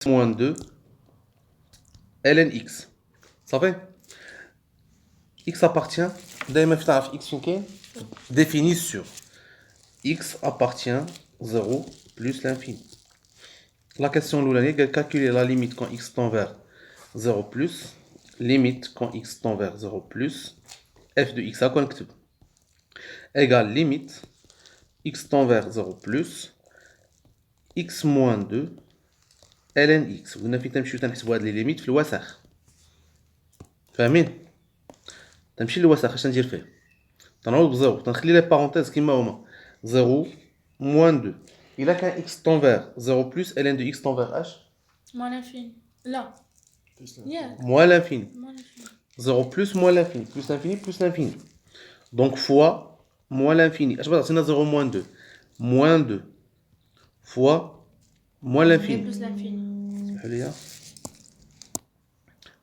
moins 2 ln x. Ça fait x appartient دايما في تعرف x فين كاين défini sur x appartient 0 plus l'infini. La question l'oulanie est calculer la limite quand x tend vers 0 plus limite quand x tend vers 0 plus f de x à connecter égale limite x tend vers 0 plus x moins 2 ln x. قلنا فين تمشيو تنحسبوا هاد لي ليميت في الوسخ فاهمين تمشي للوسخ اش ندير فيه تنعوض بزيرو تنخلي لي بارونتيز كيما هما 0 moins 2 إلا كان x tend vers 0 plus ln de x tend vers h moins l'infini. Là. Yeah. moins l'infini. Moins l'infini. 0 plus moins l'infini plus l'infini plus l'infini. Donc fois moins l'infini. اش بغيت عطينا 0 moins 2 moins 2 fois moins Et l'infini. plus l'infini.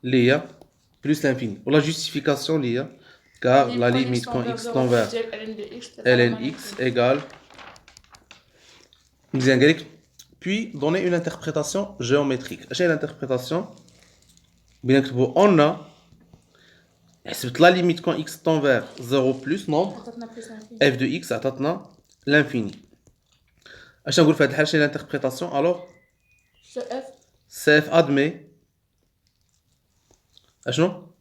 اللي هي plus l'infini. Ou la justification اللي هي car la limite quand x tend vers ln x égale مزيان قالك puis donner une interprétation géométrique. اش هي l'interprétation بين نكتبوا on a حسبت la limite quand x tend vers 0 plus nombre عطاتنا plus l'infini. f de x عطاتنا l'infini. اش نقول في هذه الحاله شنو هي l'interprétation alors Ce f. cf admet اشنو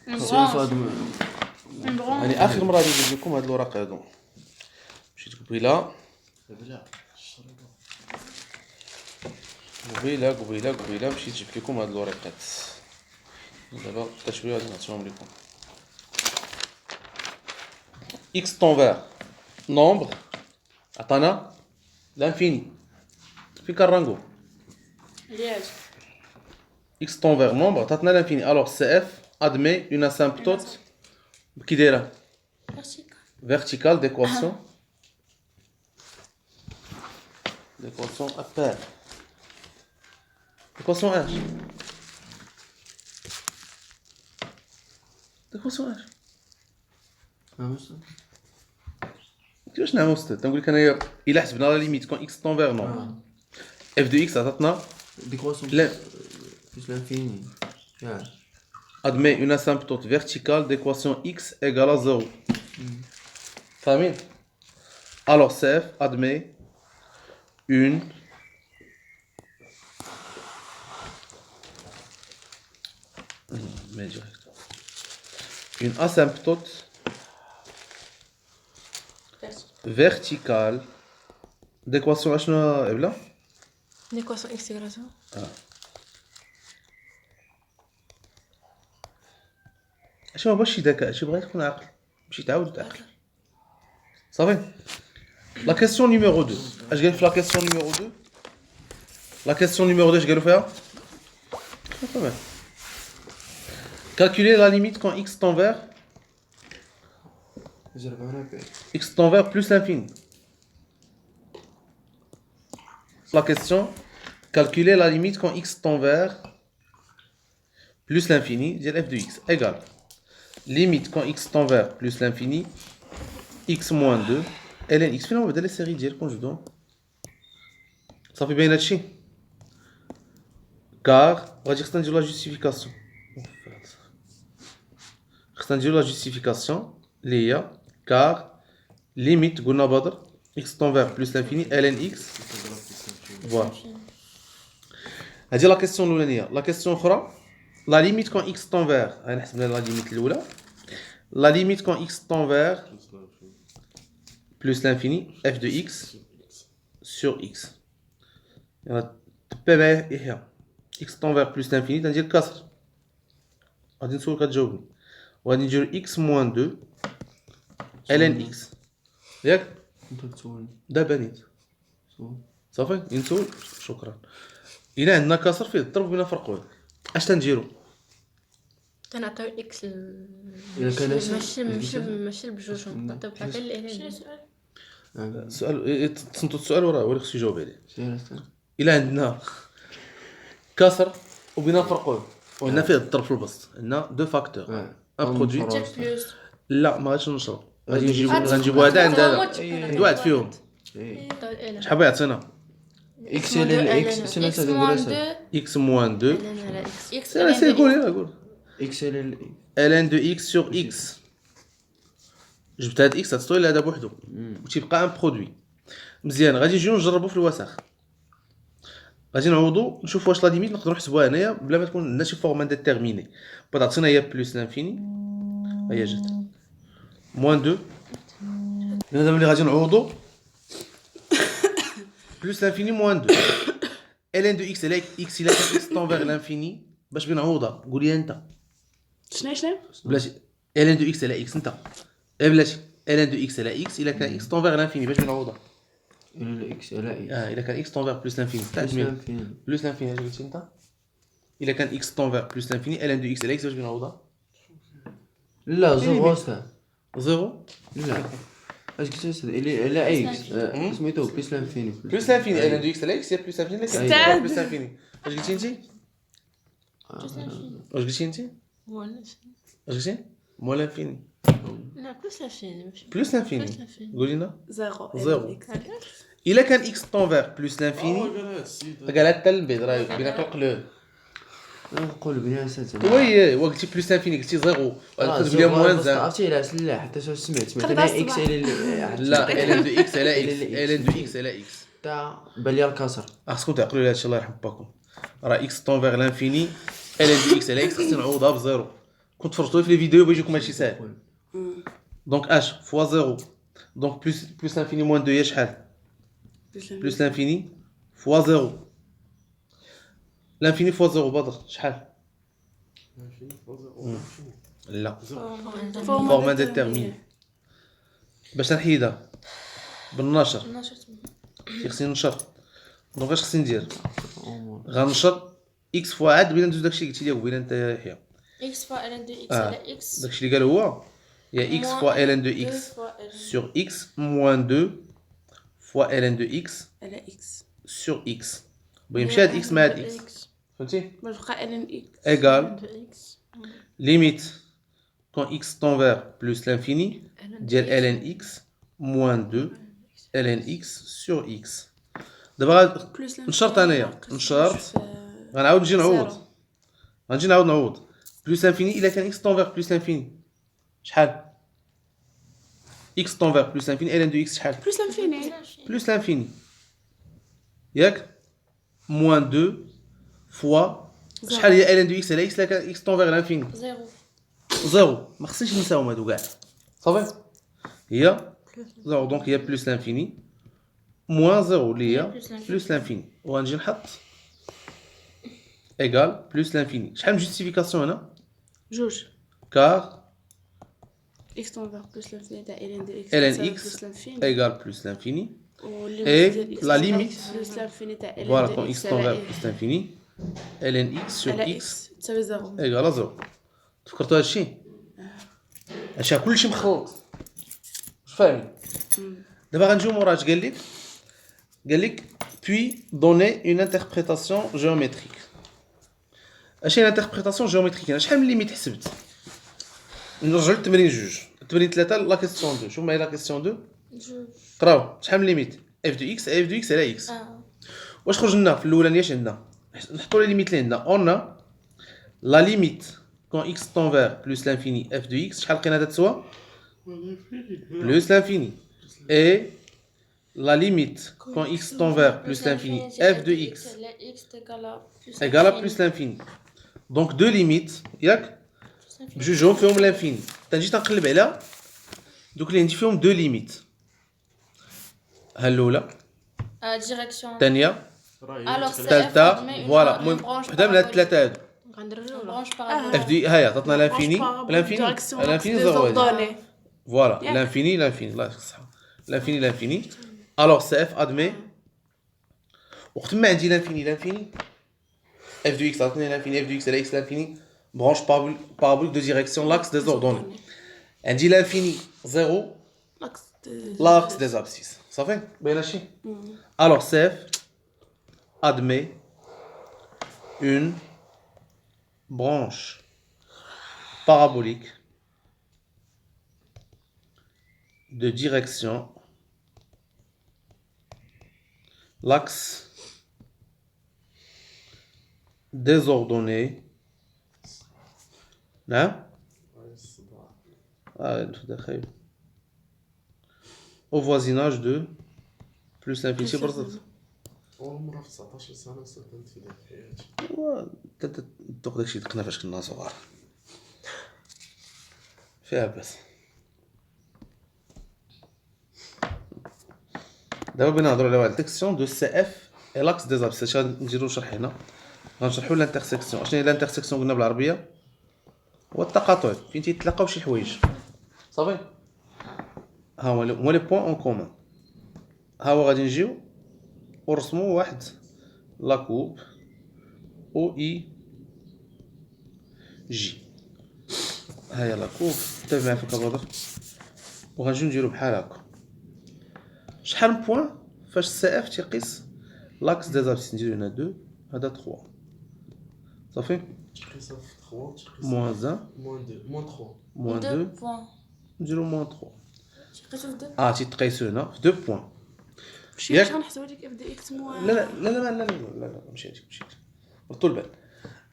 Une branche. Une branche. يعني اخر مره غادي ندير لكم هاد الوراق هادو مشيت قبيله مشيت جبت لكم هاد الورقات دابا حتى شويه غادي نعطيهم لكم x tend vers nombre عطانا l'infini في كارانغو Liège. x tend vers nombre عطاتنا l'infini alors cf admet une asymptote كي دايره Vertical. verticale d'équation à paire d'équation h d'équation h كيفاش نعملو ستة تنقول لك انايا الا حسبنا لا ليميت كون x tend vers nombre f de x عطاتنا Décroissant لا plus l'infini. Yeah. admet une asymptote verticale d'équation x égale à 0. فاهمين alors cf admet une une asymptote verticale d'équation اشنو ابلا L'équation x égale à 0. اش ما بغاش شي ذكاء شي بغيت تكون عاقل ماشي تعاود تعقل صافي لا كيسيون نيميرو 2 اش قال في لا كيسيون نيميرو 2 لا كيسيون نيميرو 2 اش قالوا فيها تمام calculer la limite quand x tend vers x tend vers plus l'infini. La question calculer la limite quand x tend vers plus l'infini ديال f de x égale limite quand x tend vers plus l'infini x moins 2 ln x. فين هو بدا لي سيري ديالكم جبدو صافي باين هادشي كار غادي خصنا نديرو لا جوستيفيكاسيون خصنا نديرو لا جوستيفيكاسيون اللي هي كار ليميت قلنا بدر x tend vers plus l'infini ln x فوالا هادي لا كيسيون الاولانيه. لا كيسيون اخرى لا ليميت كون x tend vers غنحسب لها لا ليميت الاولى لا ليميت كون x tend vers plus l'infini f de x sur x يلا تبع معايا يحيى x tend vers plus l'infini تندير كسر غادي نسولك تجاوبني وغادي ندير x moins 2 ln x ياك انت تسولني دابا نيت سول صافي نسول شكرا الا عندنا كسر فيه الضرب بينا فرقوه اش تنديرو تنعطيو اكس إذا كان ماشي بجوج نعطيو بحال الان. سؤال تصنتو السؤال وراه هو اللي خصو يجاوب عليه. سير الا عندنا كسر وبينا فرقوه وعندنا فيه الضرب في البسط عندنا دو فاكتور ان برودوي بلوس. لا ما غاديش نشرب غنجيبو هذا عند هذا عند واحد فيهم شحال بغا يعطينا X ln X شنو X تقول moins هسه 2 x moins 2. ln على X. X C'est ln de cool. X ln ln de x sur x. جبت هاد x غتسطوي لهذا بوحدو وتيبقى ان برودوي. مزيان غادي نجيو نجربو في الوسخ. غادي نعوضو نشوف واش لا ليميت نقدروا نحسبوها هنايا بلا ما تكون عندنا شي فورم انديتيرميني. بعد عطينا هي بلس لانفيني هي جات موان 2. هنا دابا اللي غادي نعوضو بلس لانفيني موان 2 ln de x على x الى كان x طون فيغ لانفيني باش بنعوضها قول لي انت شنو بلاتي ln de x على x انت بلاتي ln de x على x الى كان x طون فيغ لانفيني باش بنعوضها ln X على X الى كان x طون فيغ بلس لانفيني بلس لانفيني بلس لانفيني اش قلتي انت الى كان x طون فيغ بلس لانفيني ln de x على x باش بنعوضها لا زيرو أصلا زيرو لا اش قلت هسه على X سميتو بلس لانفيني بلس لانفيني ln de x على x هي بلس لانفيني ستاد. بلس لانفيني اش قلتي انت واش قلتي انت ولا اش قلتي مو لانفيني لا بلس لانفيني ماشي بلس لانفيني بلس لانفيني. قولي لنا زيرو زيرو. X. الا كان x طون فيغ بلس لانفيني قالها حتى البيض راه بينا كنقلوه نقول بلي اساسا وي قلتي بلس لانفيني قلتي زيرو تقول لي موان زان عرفتي على لا حتى شنو سمعت قرب انا الصباح. X على لا ln de x على x ln de x على x تاع بالي الكسر خصكم تعقلوا لهادشي الله يرحم باكم راه x طون فيغ لانفيني ln de x على x خصني نعوضها بزيرو كنت فرجتوا في لي فيديو بيجيكم هادشي ساهل دونك اش فوا زيرو دونك بلس لانفيني موان 2 هي شحال بلس لانفيني فوا زيرو لانفيني فوا زيرو بدر شحال لا فورما ديتيرميني باش نحيدها بالنشر خصني ننشر دونك اش خصني ندير غنشر اكس فوا عاد بغينا ندوز داكشي اللي قلتي لي قبيله انت يحيى X fois ln de X على X داكشي اللي قال هو هي اكس فوا ln دو اكس sur x moins 2 fois ln de x على X. sur x بغي يمشي هاد x مع هاد x فهمتي باش بقى ln X. égal de X limite quand x tend vers plus l'infini ديال ln x moins 2 ln x sur x دابا بلس نشرط انايا نشرط غنعاود نجي نعوض غنجي نعاود نعوض بلس انفيني الا كان x tend vers plus l'infini شحال x tend vers plus l'infini ln de x شحال بلس لانفيني plus l'infini ياك moins 2 fois شحال هي ln de x على x الا كان x tend vers l'infini زيرو زيرو ما خصنيش نساوم هادو كاع صافي هي زيرو دونك هي بلس لانفيني موان زيرو اللي هي بلس لانفيني وغنجي نحط ايكال بلس لانفيني شحال من جوستيفيكاسيون هنا جوج كار X طون فيغ بلس لانفيني تاع ln de X. ln تساوي x بلس لانفيني. ايكال بلس لانفيني والليميت et ديال X la تساوي limite بلس لانفيني تاع ln فوالا de كون X x tend على vers plus l'infini ln x sur على x X تساوي زيرو. ايكال زيرو تفكرتوا هادشي هادشي كلشي مخلط واش فاهمين دابا غنجيو مورا اش قال لك puis donner une interprétation géométrique اش هي انتربريتاسيون جيومتريك شحال من ليميت حسبت نرجعوا للتمرين جوج التمرين 3 لا كيسيون 2 شوف معايا لا كيسيون 2 جوج قراو شحال من ليميت اف دو اكس اف دو اكس على اكس واش خرج لنا في الاولانيه اش عندنا نحطوا لي ليميت اللي عندنا اون لا ليميت كون x tend vers plus l'infini f de x شحال لقينا تسوى plus l'infini et la limite quand x tend vers plus l'infini f de x على X égale à plus l'infini donc deux limites ياك بجوجهم فيهم l'infini تنجي تنقلب على دوك اللي عندي فيهم دو ليميت ها الاولى ديريكسيون الثانيه alors الثالثه فوالا المهم وحده من هاد الثلاثه هادو branche اف دي هيا عطاتنا لانفيني لانفيني زيرو دوني. فوالا لانفيني الله يعطيك الصحه لانفيني الوغ سي اف ادمي وقت ما عندي لانفيني اف دو اكس عطاتني لانفيني اف دو اكس على اكس لانفيني برانش بارابوليك دو ديريكسيون لاكس دي زوردوني عندي لانفيني زيرو l'axe des abscisses صافي باين هادشي alors CF admet une branche parabolique de direction l'axe désordonnée. نعم au voisinage de plus l'infinité برزت أول مرة في 19 سنة استخدمت في ذاك حياتي. دوك داكشي دقنا فاش كنا صغار فيها بس. دابا بغينا نهضروا على واحد الانترسيكسيون دو سي اف اي لاكس دي زابسيس. نديرو شرح هنا غنشرحوا الانترسيكسيون. شنو هي الانترسيكسيون قلنا بالعربيه؟ هو التقاطع فين تيتلاقاو شي حوايج صافي. ها هما لي بوين اون كومون. ها هو غادي نجيو ونرسموا واحد لا كوب او اي جي. ها هي لا كوب تابع معايا في الكبادر وغنجيو نديرو بحال هكا. شحال من بوين فاش سي اف تيقيس لاكس دي زابسيس؟ نديرو هنا 2 هذا 3 صافي. تقيسها في 3 تقيسها موان 1 موان 2 موان 3 موان 2 2 بوان نديرو موان 3. تقيسو في 2 تيتقيسو هنا في 2 بوين. ماشي ياك؟ باش غنحسبوا لك اف دي اكس موان. لا مشيت ردتو البال.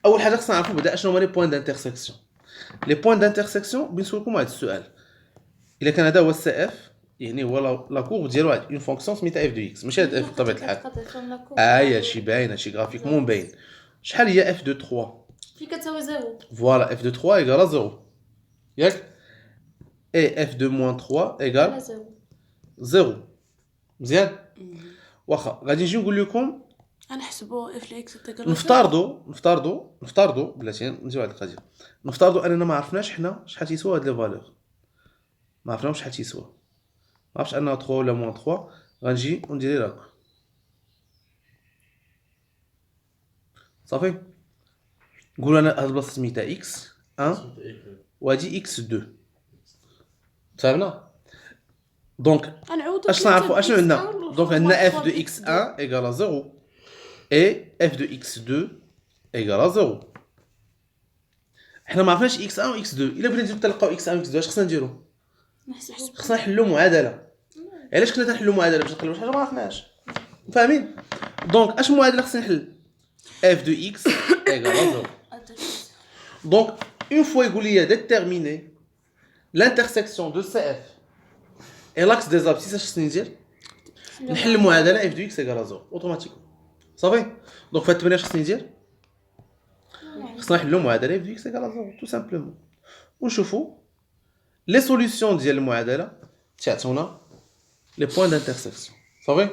اول حاجه خصنا نعرفوا بدا اشنو هما لي بوين دانترسيكسيون. لي بوين دانترسيكسيون بنسولكم هذا السؤال. الا كان هذا هو السي اف يعني هو لا كورب ديالو واحد اون فونكسيون سميتها اف دو اكس ماشي هاد اف بطبيعه الحال. هادشي باين هادشي غرافيكمون باين. شحال هي اف دو 3؟ في كتساوي 0 فوالا اف دو 3 ايكال 0 ياك. اي اف دو موان 3 ايكال 0 مزيان. واخا غادي نجي نقول لكم غنحسبوا اف اكس تاكل. نفترضوا بلاتي نجيو واحد القضيه. نفترضوا اننا ما عرفناش حنا شحال تيسوا هاد لي فالور. ما عرفناش شحال تيسوا. ما عرفتش انها 3 ولا موان 3. غنجي وندير هكا صافي. نقول انا هاد البلاصه سميتها اكس 1 وهادي اكس 2. فهمنا؟ دونك غنعاودوا اش نعرفوا اشنو عندنا؟ دونك عندنا اف دو اكس 1 ايكال 0 اي اف دو اكس 2 ايكال 0. حنا ما عرفناش اكس 1 و اكس 2. الا بغينا نديرو نلقاو اكس 1 و اكس 2 اش خصنا نديرو؟ خصنا نحلو معادله. علاش كنا تنحلو معادله؟ باش نقلبو شي حاجه ما عرفناش. فاهمين؟ دونك اش معادله خصني نحل؟ اف دو اكس ايكال 0. دونك اون فوا يقول لي ديتيرميني l'intersection de CF et l'axe des abscisses اش خصني ندير؟ نحل المعادله اف دو اكس ايكال 0 اوتوماتيكو صافي. دونك في هاد التمرين اش خصني ندير؟ خصنا نحلو معادله اف دو اكس ايكال 0 تو سامبلومون ونشوفوا لي سوليوشن ديال المعادله تعطونا لي بوين دانترسيكسيون صافي.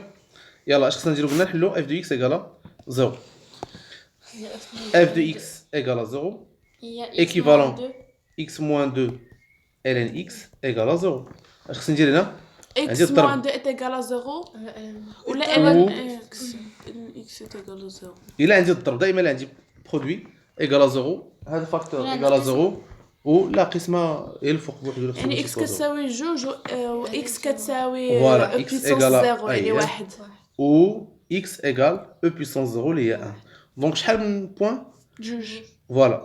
يلا اش خصنا نديرو؟ قلنا نحلو اف دو اكس ايكال 0 اف دو اكس ايكال 0 équivalent x moins 2 ln x égale 0. اش خصني ندير هنا؟ اكس الضرب. موان 2 تاكل 0 ولا و- اكس تاكل 0. الا عندي الضرب دائما اللي عندي برودوي ايكال 0 هذا فاكتور ايكال 0 ولا قسمه هي الفوق بوحدو. يعني اكس كتساوي جوج و اكس كتساوي فوالا، بيسونس إكس إيكالا- 0 يعني أي. واحد. و x égale e puissance 0 اللي هي 1. دونك شحال من بوين؟ جوج فوالا.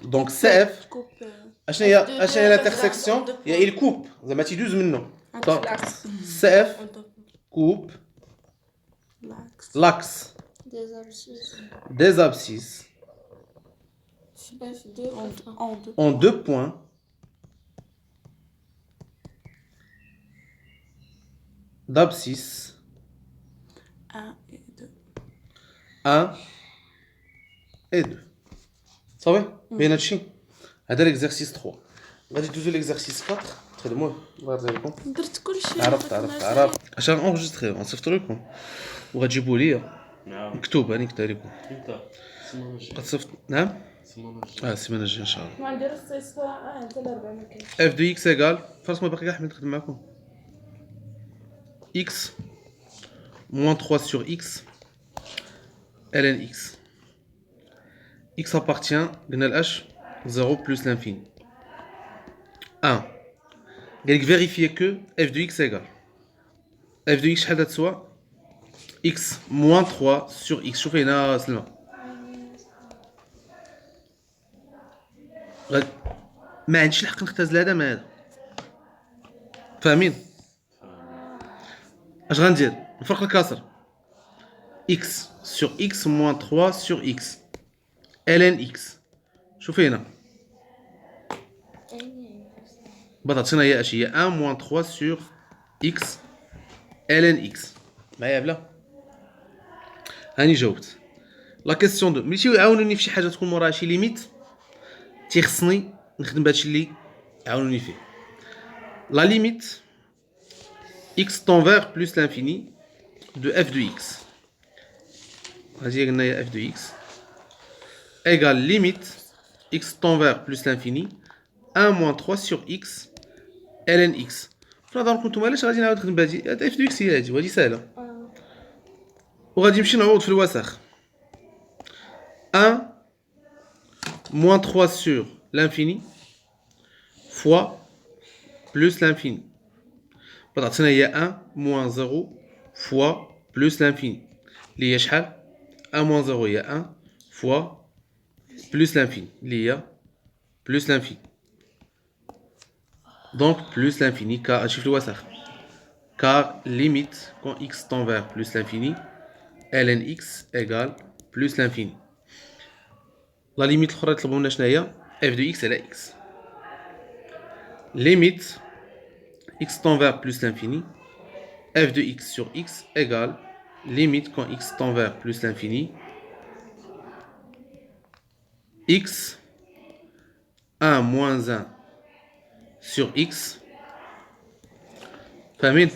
دونك سي اف كوب اشنو هي الانترسيكسيون؟ هي الكوب زعما تيدوز منه. سي اف كوب لاكس des abscisses en deux points d'abscisse 1 et 2 صافي. بين هادشي هذا ليكزارسيس 3. غادي دوزو ليكزارسيس 4 خدموه الله يرضي عليكم. درت كلشي. عرفت عشان اونجستري غنصيفطو لكم وغتجيبوا ليا نعم مكتوب هاني كدا لكم انت السيمانه الجايه غتصيفط. نعم السيمانه الجايه السيمانه الجايه ان شاء الله. ما ندير السيسوا حتى الاربعاء ما كاينش. اف دو اكس ايكال فرص ما باقي كاع حميد نخدم معكم x moins 3 sur x ln x. x appartient قلنا ال h 0 plus l'infini 1. قالك vérifier que f de x égale f de x شحال تسوى x moins 3 sur x. شوفي هنا سلمى ما عنديش الحق نختزل هذا مع هذا. فاهمين؟ اش غندير؟ نفرق الكسر x sur x moins 3 sur x ln x. شوفي هنا بطاطسنا هي اش هي 1 moins 3 sur x ln x. معايا بلا هاني جاوبت. لا كيسيون دو ملي يعاونوني في شي حاجه تكون موراها شي ليميت تيخصني نخدم بهادشي اللي عاونوني فيه. لا ليميت x tend vers plus l'infini de f de x. هذه قلنا هي f de x égale limite x tend vers plus l'infini 1 moins 3 sur x ln x. في نظركم نتوما علاش غادي نعاود نخدم بهادي؟ هاد f de x هي هادي وهادي ساهله. وغادي نمشي نعوض في الوسخ 1 moins 3 sur l'infini fois plus l'infini. بطاطسنا هي 1 moins 0 fois plus l'infini اللي هي شحال 1 moins 0 هي 1 fois plus l'infini اللي هي plus l'infini. Donc plus l'infini car هادشي في الوسخ car limite quand x tend vers plus l'infini ln x égale plus l'infini. La limite الأخرى اللي طلبوا لنا شنو هي f de x على x. Limite x tend vers plus l'infini f de x sur x égale limite quand x tend vers plus l'infini x 1 moins 1 sur x فاهمين؟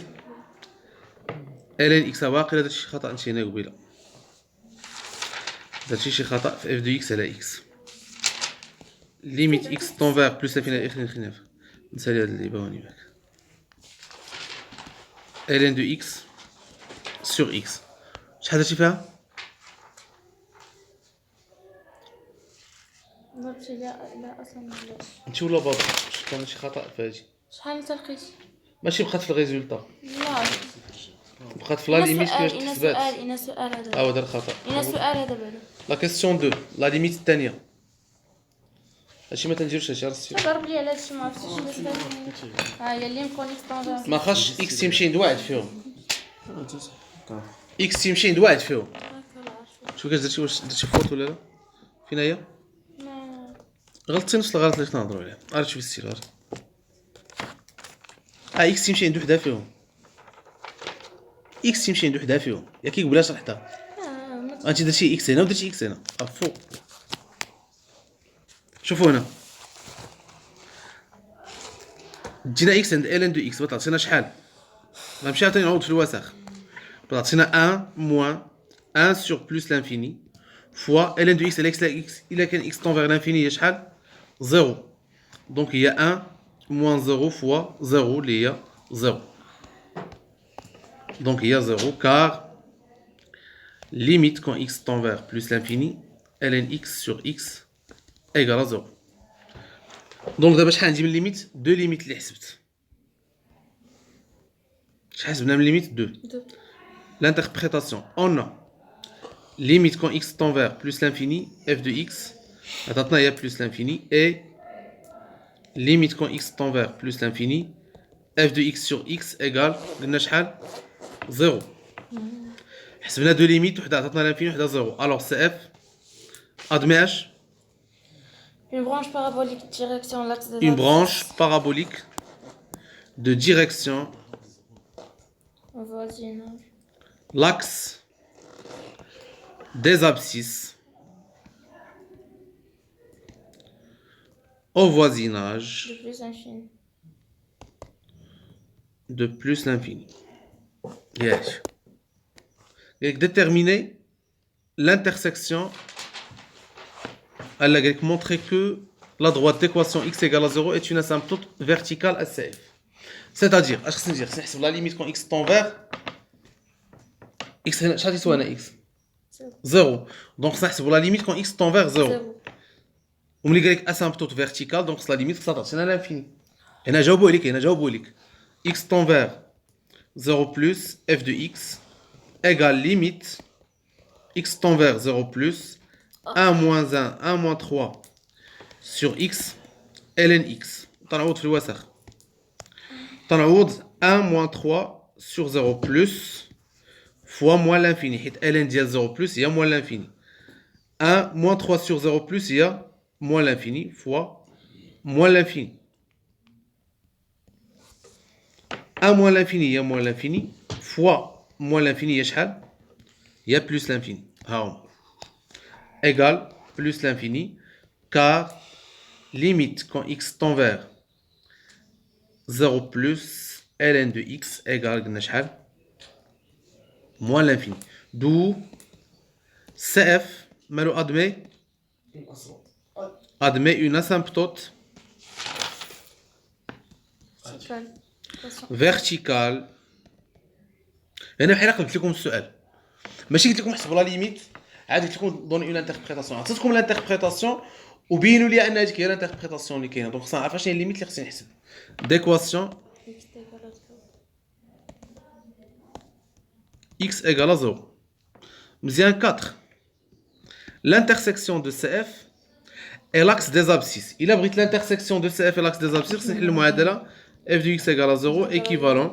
ln x باقي درت شي خطأ نسينا قبيله درت شي خطأ في f de x على x. limite x tend vers plus l'infini خلينا نسالي هاد اللي باوني معاك ln de x sur x شحال درتي فيها؟ درتي لا اصلا علاش انت ولا بابا كان شي خطأ في هادي شحال تلقيت ماشي بقات في الريزولتا لا بقات في لا ليميت كيفاش إنا تحسبات إنا سؤال هذا دار خطأ. إنا سؤال هذا بعدا لا كيسيون 2 لا ليميت الثانيه هادشي ما تنديروش هادشي راسي ضرب لي على هادشي ما عرفتش ها هي اللي مكونيكطون ما خاصش اكس يمشي عند واحد فيهم اكس يمشي عند واحد فيهم. شوف كاش درتي واش درتي فوت ولا لا فين هي غلطتي نفس الغلط اللي كنا نهضروا عليه. عرفت شوف السير غير اكس يمشي عند وحده فيهم اكس يمشي عند وحده فيهم ياك يقبلها شرحتها انت درتي اكس هنا ودرتي اكس هنا فوق. شوفوا هنا جينا اكس عند ال ان دو اكس بطلعتينا شحال غنمشي عاوتاني نعوض في الوسخ بطلعتينا 1 موان 1 سور بلوس لانفيني فوا ال ان دو اكس على اكس الا كان اكس طون فيغ لانفيني هي شحال 0 دونك هي 1 موان 0 فوا 0 اللي هي 0 دونك هي 0 كار limite quand x tend vers plus l'infini ln x sur x égale à 0. دونك دابا شحال عندي من ليميت دو ليميت اللي حسبت شحال حسبنا من ليميت 2 l'interprétation on a limite quand x tend vers plus l'infini f de x عطاتنا هي plus l'infini et limite quand x tend vers plus l'infini f de x sur x égale قلنا شحال 0. حسبنا دو ليميت وحده عطاتنا لانفيني وحده 0 alors c'est f admet h Une branche parabolique direction l'axe de une branche parabolique de direction voisinage l'axe des abscisses au voisinage de plus infini. de plus l'infini. Yes. Et déterminer l'intersection. Elle a montré que la droite d'équation x égale à 0 est une asymptote verticale à CF. C'est-à-dire, c'est la limite quand x tend vers x, x 0. Donc, c'est la limite quand x tend vers 0. On me dit asymptote verticale, donc c'est la limite c'est à l'infini. Et on a jawboulik. X tend vers 0 plus f de x égale limite x tend vers 0 plus 1 moins 1, 1 moins 3 sur x ln x. تنعوض في الوسخ تنعوض 1 moins 3 sur 0 plus fois moins l'infini حيت ln ديال 0 plus هي moins l'infini 1 moins 3 sur 0 plus, il y a moins l'infini fois moins l'infini. 1 moins l'infini, il y a moins l'infini, fois moins l'infini, il y a شحال? Il y a plus l'infini. Égal plus l'infini, car limite quand x tend vers 0 plus ln de x égale قلنا شحال? Moins l'infini. D'où CF مالو admet une asymptote verticale. هنا بحال قلت لكم السؤال ماشي قلت لكم حسبوا لا ليميت عاد قلت لكم دوني اون انتربريتاسيون عطيتكم الانتربريتاسيون وبينوا لي ان هذيك هي الانتربريتاسيون اللي كاينه دونك خصنا نعرف شنو هي الليميت اللي خصني نحسب ديكواسيون x égale à 0 مزيان 4 l'intersection de CF et l'axe des abscisses il abrite l'intersection de CF et l'axe des abscisses خصني نحل المعادله f de x égale à 0 équivalent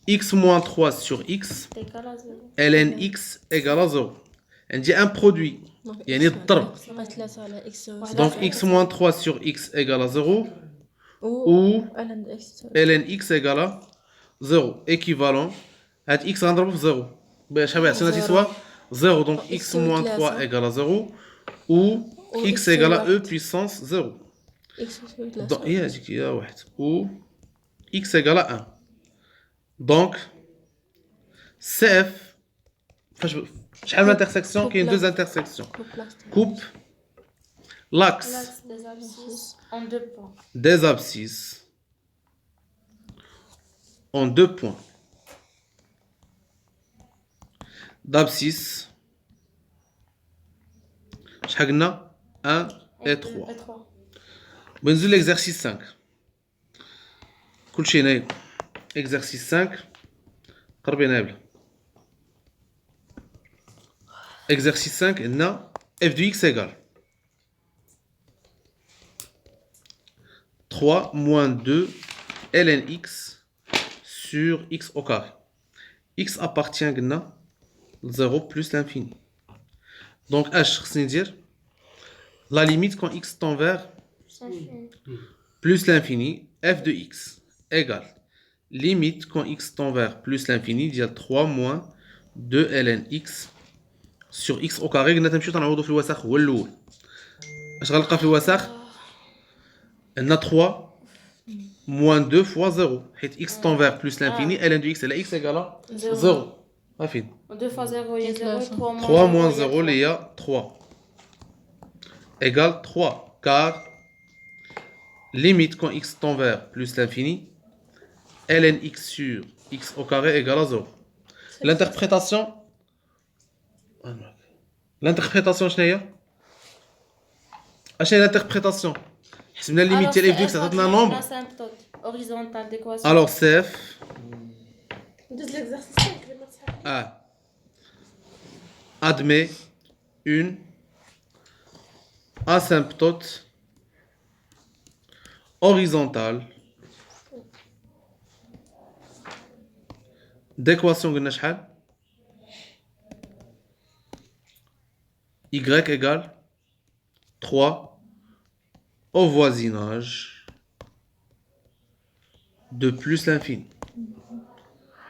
x moins 3 sur x ln x égale à 0 عندي un produit يعني الضرب ثلاثة على إكس donc x moins 3 sur x égale à 0 ou ln x égale à 0 équivalent هاد x غنضربو في 0 باش عطينا تيسوا 0 donc x moins 3 égale à 0 ou x égale à e puissance 0 إكس يساوي ثلاثة donc هي هذيك هي واحد ou x égale à 1 donc CF شحال من intersection كاين deux intersections coupe l'axe des abscisses en deux points. des abscisses en deux points d'abscisse شحال قلنا 1 et 3 بنزل l'exercice 5 كلشي هنايا exercice 5 قربينا بلا exercice 5 عندنا f de x égale 3 moins 2 ln x sur x au carré. X appartient à 0 plus l'infini. Donc h, c'est dire la limite quand x tend vers plus l'infini, f de x égale limite quand x tend vers plus l'infini, il y a 3 moins 2 ln x sur x au carré. قلنا تمشيو تنعوضوا في الوسخ هو الاول. اش غنلقى في الوسخ؟ عندنا 3 moins 2 fois 0 حيت x tend vers plus l'infini ln de x et la x égale à 0 عارفين 2 fois 0 il y a 0 3 moins 0 il y a 3 égale 3 car limite quand x tend vers plus l'infini ln x sur x au carré égale à 0 l'interprétation شنو هي اش هي l'interprétation حسبنا الليميت ديال f de x عطاتنا نومبر horizontal d'équation. alors CF ندوز l'exercice 5 قبل ما تسحب. admet une asymptote horizontale d'équation قلنا شحال y égale 3 au voisinage de plus l'infini.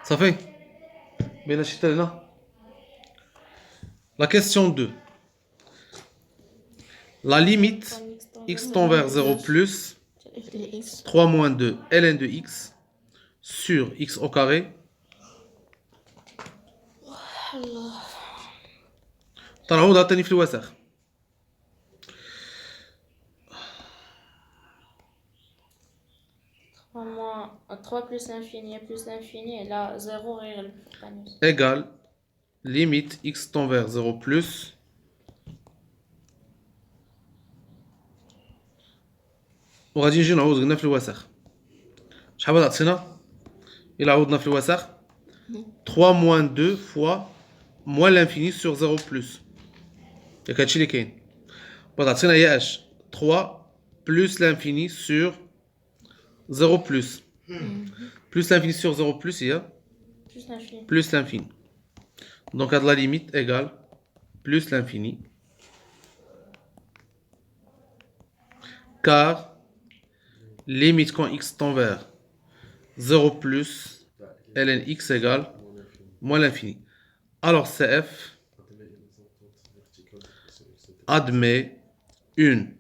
Ça fait bien acheté là. La question 2. La limite x tend vers 0 plus 3 moins 2 ln de x sur x au carré. تنعوضها تاني في الوسخ. 3 plus l'infini et là 0 réel. Égale limite x tend vers 0 plus وغادي نجي نعوض قلنا في الوسخ شحال غادي تعطينا إلا عوضنا في الوسخ 3 moins 2 fois moins l'infini sur 0 plus ياك هادشي اللي كاين غادي تعطينا هي اش 3 plus l'infini sur 0 plus plus l'infini sur 0 plus il y a plus l'infini donc à de la limite égale plus l'infini car limite quand x tend vers 0 plus ln x égale moins l'infini. Alors CF admet une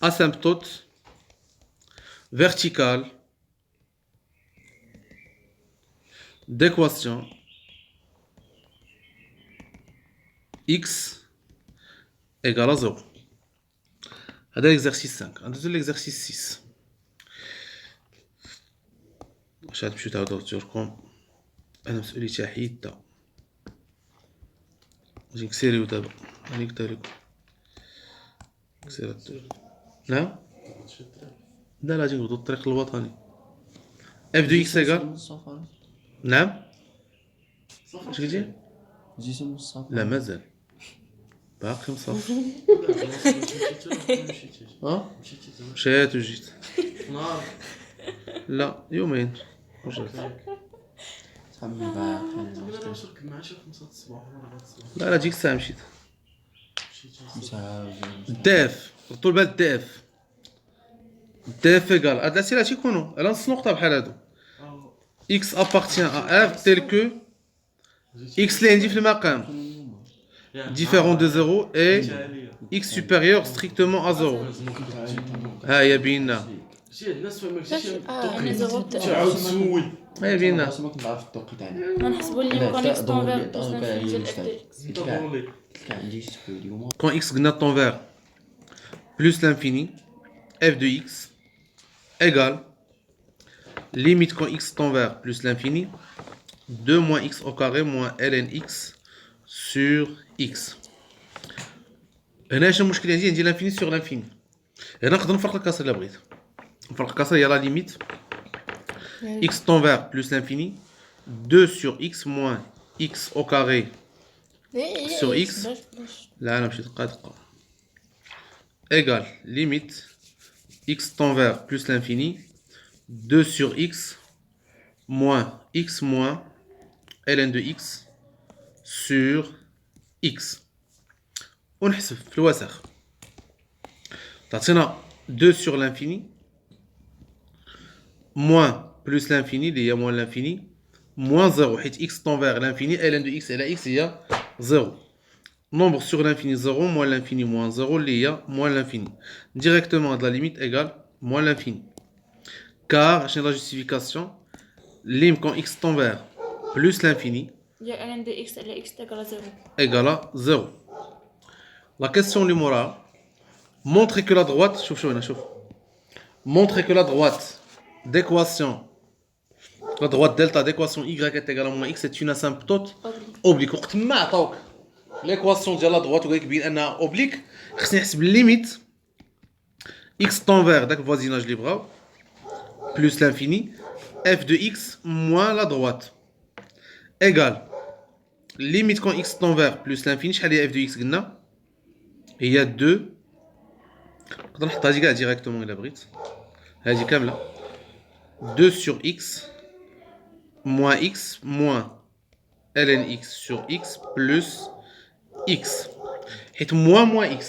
asymptote verticale d'équation x égale à 0. هذا l'exercice 5. ندوزو l'exercice 6. واش غتمشيو تعاودو ديركم انا مسؤوليتي حيدة. نجي نكسيريو دابا هاني قلت لكم كسيرات. نعم لا غادي نبدو الطريق الوطني. اف دو اكس ايكال نعم اش قلتي؟ جيت مصطفى لا مازال باقي مصافي. ها مشيت وجيت نهار لا يومين رجعت. صاحبي باقي انا نشرك مع شي 5 الصباح ولا 4 الصباح لا ديك الساعة مشيت. مساعد داف ردوا البال داف داف ايكال هاد الاسئله تيكونوا على نص نقطه بحال هادو. اكس ابارتيان ا اف تيل كو اكس اللي عندي في المقام différent de 0 et x supérieur strictement à 0. ها هي بينا شي الناس فما شي يعني زيرو تعاود تسوي هي بينا ما كنت عارف التوقيت تاعنا ما نحسبوا اللي لا، كون اكس ضروري، طون ضروري فيغ يجي بلس يستعد. اف دو اكس. ضروري كان عندي سكول اليوم quand x قلنا tend vers plus l'infini f de x égale limite quand x tend vers plus l'infini 2 moins x au carré moins ln x sur x. هنا اش المشكل عندي؟ عندي l'infini sur l'infini. هنا نقدر نفرق الكسر الا بغيت. نفرق الكسر هي لا ليميت x tend vers plus l'infini 2 sur x moins x au carré sur x. لا انا مشيت دقة égale limite x tend vers plus l'infini 2 sur x moins ln de x sur x. ونحسب في الوسخ تعطينا 2 sur l'infini moins plus l'infini اللي هي moins l'infini moins 0 حيت x tend vers l'infini ln de x على x هي 0. Nombre sur l'infini 0 moins l'infini moins 0 اللي هي moins l'infini. Directement de la limite égale moins l'infini. Car, chez la justification, lim quand x tend vers plus l'infini ديال ان دو اكس على اكس تاكل زيرو. égale à 0. La question numéro montre que la droite, montre que la droite d'équation, la droite delta d'équation y est égale à moins x est une asymptote oblique. وقت ما عطاوك l'équation ديال la droite وقالك بين انها oblique خصني نحسب limite x tend vers داك الفوازيناج اللي بغاو plus l'infini f de x moins la droite égale limite quand x tend vers plus l'infini شحال هي f de x قلنا هي 2 نقدر نحطها هادي كاع ديريكتومون الا بغيت هادي كامله 2 sur x moins ln x sur x plus x حيت moins x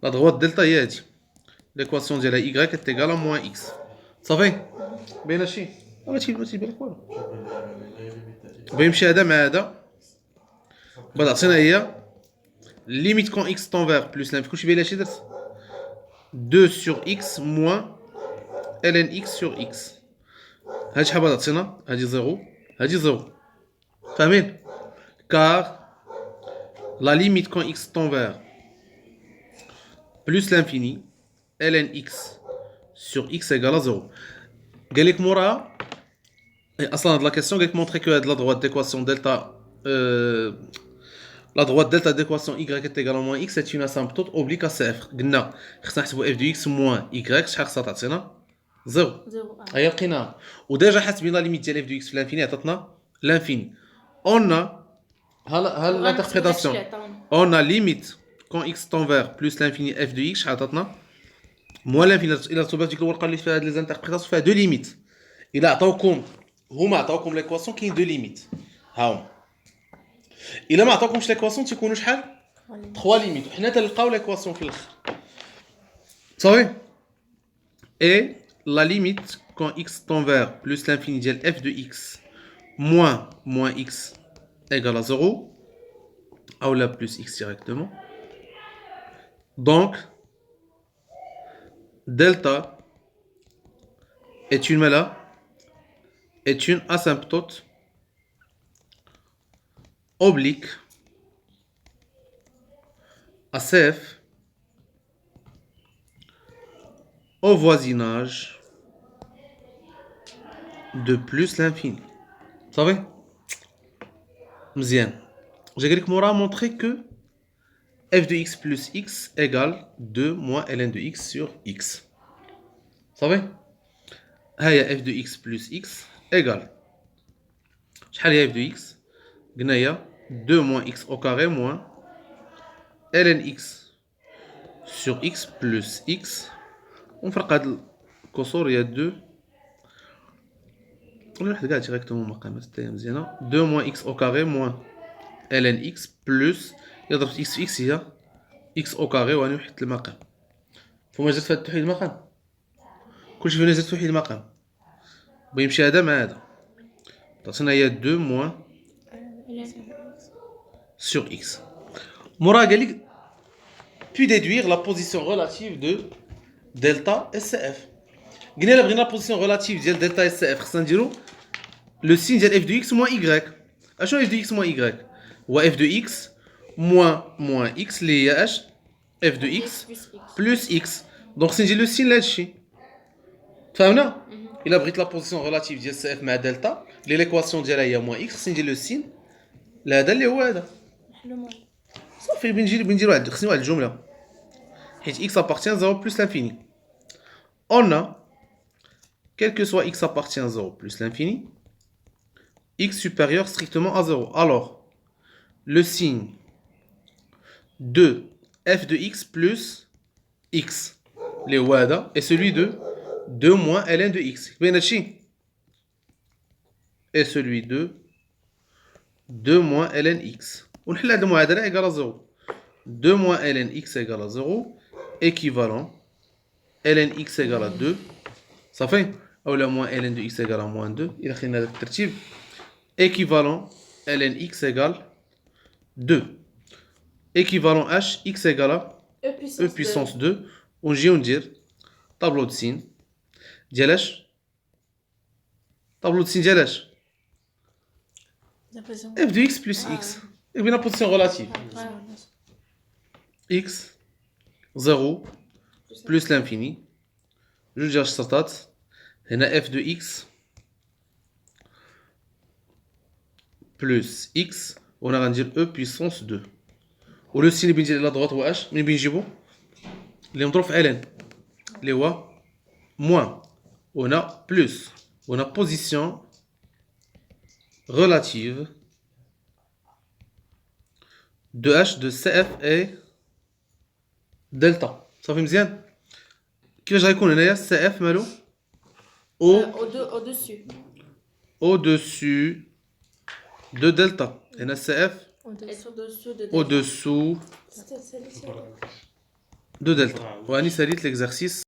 la droite delta هي هادي l'équation ديالها y est égale à moins x صافي باين هادشي ما تيبان لك والو بيمشي هذا مع هذا بعد عطينا هي limite quand x tend vers plus l'infini كلشي باين هادشي درت 2 sur x moins ln x sur x هادي شحال بعد عطينا هادي 0 هادي 0 فاهمين car la limite quand x tend vers plus l'infini ln x sur x égale à 0 قال لك موراها اصلا هاد لا كيسيون قال لك مونطري كو هاد لا droite d'équation delta la droite delta d'équation y est égale à moins x c'est une asymptote oblique à CF. قلنا خصنا نحسبوا f de x moins y شحال خصها تعطينا 0 زيرو هي لقيناها وديجا حاسبين لا ليميت ديال f de x في الانفيني عطاتنا l'infini. On a l'interprétation on a limite quand x tend vers plus l'infini f de x شحال عطاتنا moins l'infini. الى رتبات ديك الورقه اللي فيها هاد لي زانتربريتاسيون فيها دو ليميت الى عطاوكم هما عطاوكم ليكواسيون كاين دو ليميت ها هما. الا ما عطاوكمش ليكواسيون تيكونوا شحال 3 limites. حنا تلقاو l'équation في الاخر. صافي. Et la limite quand x tend vers plus l'infini ديال f de x moins x égale à 0 ou la plus x directement. Donc delta est une asymptote oblique à CF au voisinage de plus l'infini. Vous savez? Mzien. J'ai dit que Mora a montré que f de x plus x égale 2 moins ln de x sur x. Vous savez? F de x plus x égale. شحال هي f de x؟ قلنا هي 2 moins x au carré moins ln x sur x plus x. ونفرق هاد الكسور هي 2 ولا واحد كاع ديريكتومون مقامات حتى هي مزيانه 2 moins x au carré moins ln x plus يضرب x في x هي x au carré وغادي نحط المقام. فما زدت في هاد توحيد المقام كلشي فينا زدت في توحيد المقام بغي يمشي هذا مع هذا عطاتنا هي 2 moins sur x. Mora قال لك puis déduire la position relative de delta SCF. قلنا الا بغينا la position relative ديال delta SCF خصنا نديرو le signe ديال f de x moins y. اشنو f de x moins y؟ هو f de x moins x اللي هي اش f de x plus x. دونك خصني ندير لو سين لهذا الشيء. فهمنا؟ الا بغيت لا بوزيسيون ريلاتيف ديال سي اف مع دلتا اللي ليكواسيون ديالها هي موان اكس خصني ندير لو سين لهذا اللي هو هذا. صافي بندير واحد خصني واحد الجمله حيت x appartient à 0 plus l'infini. On a quel que soit x appartient à 0 plus l'infini x supérieur strictement à 0. Alors le signe de f de x plus x اللي هو هذا et celui de 2 moins ln de x. بين هادشي et celui de 2 moins ln x. ونحل هاد المعادلة égale à 0. 2 moins ln x égale à 0 équivalent ln x égale à 2 صافي أولا moins ln de x égale à moins 2 إلا خدينا هذا الترتيب équivalent ln x égale 2 équivalent h x égale à e puissance 2 ونجيو ندير طابلو دو سين ديالاش طابلو دو سين ديالاش f de x plus x et bien la position relative x 0 plus l'infini جوج ديال الشرطات هنا f de x plus x وهنا غندير e puissance 2 ولو سين اللي بندير على droite هو اش منين بنجيبو اللي مضروب في ln اللي هو moins وهنا plus وهنا position relative de h de cf et delta. صافي مزيان كيفاش غيكون هنايا cf مالو au-dessus de delta. هنا cf au-dessous de delta. وهاني ساليت l'exercice